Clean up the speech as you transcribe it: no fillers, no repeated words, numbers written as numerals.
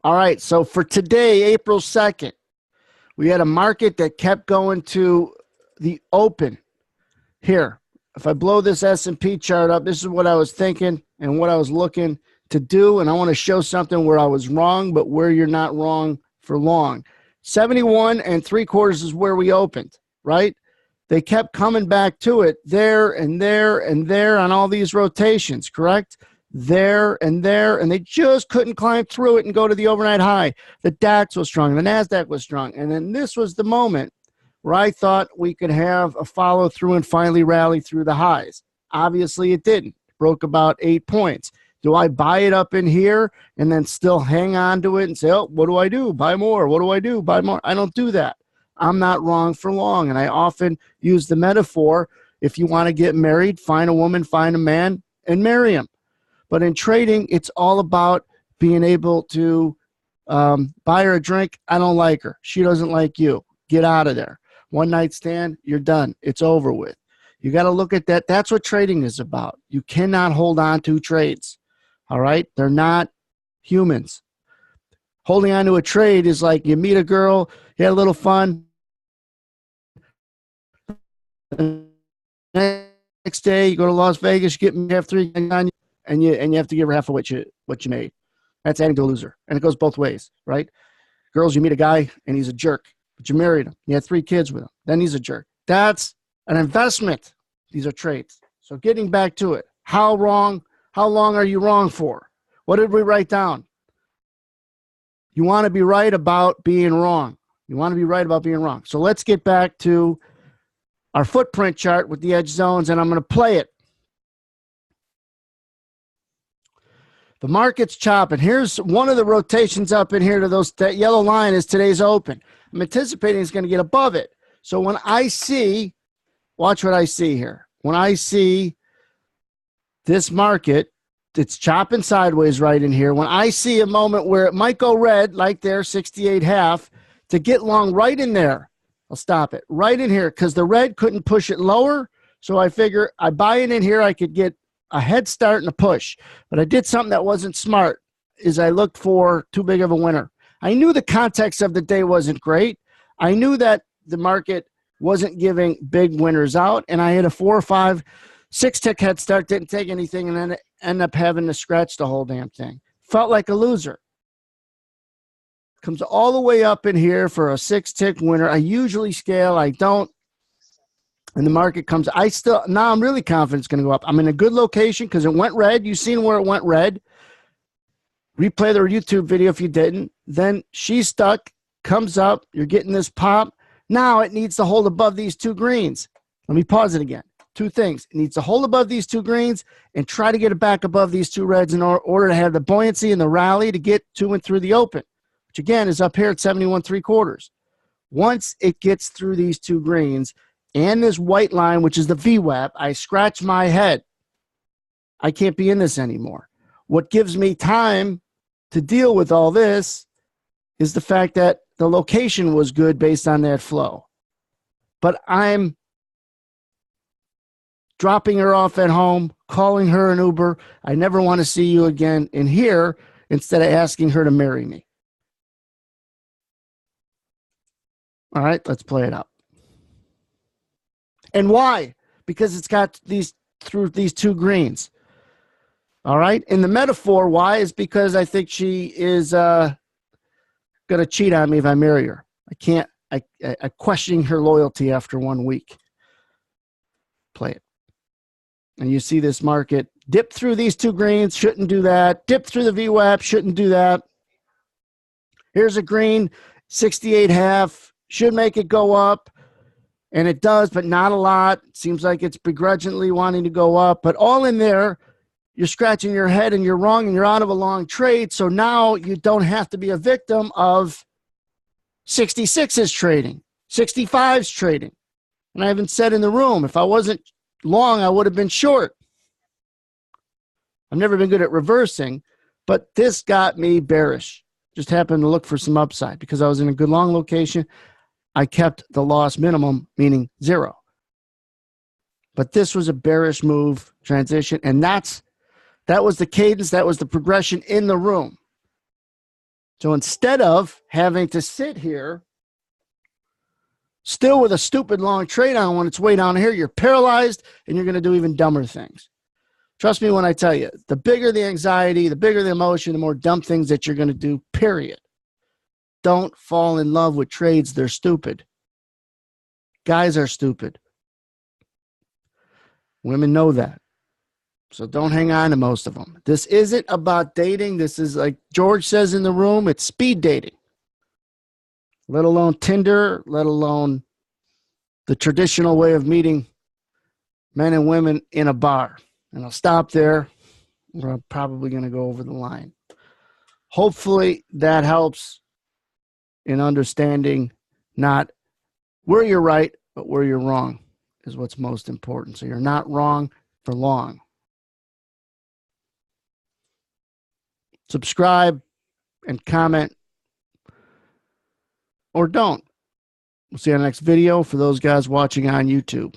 All right, so for today, April 2nd, we had a market that kept going to the open. Here, if I blow this S&P chart up, this is what I was thinking and what I was looking to do, and I want to show something where I was wrong, but where you're not wrong for long. 71 and 3/4 is where we opened, right? They kept coming back to it there and there and there on all these rotations, correct? There, and they just couldn't climb through it and go to the overnight high. The DAX was strong, the NASDAQ was strong, and then this was the moment where I thought we could have a follow through and finally rally through the highs. Obviously, it didn't. It broke about 8 points. Do I buy it up in here and then still hang on to it and say, oh, what do I do? Buy more. What do I do? Buy more. I don't do that. I'm not wrong for long. And I often use the metaphor, if you want to get married, find a woman, find a man, and marry him. But in trading, it's all about being able to buy her a drink. I don't like her. She doesn't like you. Get out of there. One night stand, you're done. It's over with. You got to look at that. That's what trading is about. You cannot hold on to trades. All right? They're not humans. Holding on to a trade is like you meet a girl, you had a little fun. Next day, you go to Las Vegas, you get half three, and you have to give her half of what you made. That's adding to a loser. And it goes both ways, right? Girls, you meet a guy, and he's a jerk. But you married him. You had 3 kids with him. Then he's a jerk. That's an investment. These are trades. So getting back to it, how long are you wrong for? What did we write down? You want to be right about being wrong. You want to be right about being wrong. So let's get back to our footprint chart with the edge zones, and I'm going to play it. The market's chopping. Here's one of the rotations up in here to that yellow line is today's open. I'm anticipating it's going to get above it. So when I see, watch what I see here. When I see this market, it's chopping sideways right in here. When I see a moment where it might go red, like there, 68.5, to get long right in there, I'll stop it right in here because the red couldn't push it lower. So I figure I buy it in here, I could get a head start and a push. But I did something that wasn't smart, is I looked for too big of a winner. I knew the context of the day wasn't great. I knew that the market wasn't giving big winners out, and I had a 4 or 5, 6 tick head start, didn't take anything, and then ended up having to scratch the whole damn thing. Felt like a loser. Comes all the way up in here for a 6 tick winner. I usually scale. I don't. And the market comes. Now I'm really confident it's going to go up. I'm in a good location because it went red. You've seen where it went red. Replay the YouTube video if you didn't. Then she's stuck, comes up. You're getting this pop. Now it needs to hold above these 2 greens. Let me pause it again. 2 things. It needs to hold above these 2 greens and try to get it back above these 2 reds in order to have the buoyancy and the rally to get to and through the open, which again is up here at 71 3/4. Once it gets through these 2 greens and this white line, which is the VWAP, I scratch my head. I can't be in this anymore. What gives me time to deal with all this is the fact that the location was good based on that flow. But I'm dropping her off at home, calling her an Uber. I never want to see you again in here instead of asking her to marry me. All right, let's play it out. And why? Because it's got through these 2 greens. All right. In the metaphor, why is because I think she is going to cheat on me if I marry her. I question her loyalty after 1 week. Play it. And you see this market dip through these 2 greens, shouldn't do that. Dip through the VWAP, shouldn't do that. Here's a green, 68.5, should make it go up. And it does, but not a lot. It seems like it's begrudgingly wanting to go up. But all in there, you're scratching your head and you're wrong and you're out of a long trade. So now you don't have to be a victim of 66's trading, 65's trading. And I even said in the room, if I wasn't long, I would have been short. I've never been good at reversing, but this got me bearish. Just happened to look for some upside because I was in a good long location. I kept the loss minimum, meaning 0. But this was a bearish move transition, and that was the cadence, that was the progression in the room. So instead of having to sit here still with a stupid long trade on when it's way down here, you're paralyzed and you're going to do even dumber things. Trust me when I tell you, the bigger the anxiety, the bigger the emotion, the more dumb things that you're going to do, period. Don't fall in love with trades. They're stupid. Guys are stupid. Women know that. So don't hang on to most of them. This isn't about dating. This is, like George says in the room, it's speed dating. Let alone Tinder, let alone the traditional way of meeting men and women in a bar. And I'll stop there. We're probably going to go over the line. Hopefully that helps in understanding not where you're right, but where you're wrong is what's most important. So you're not wrong for long. Subscribe and comment, or don't. We'll see you on the next video for those guys watching on YouTube.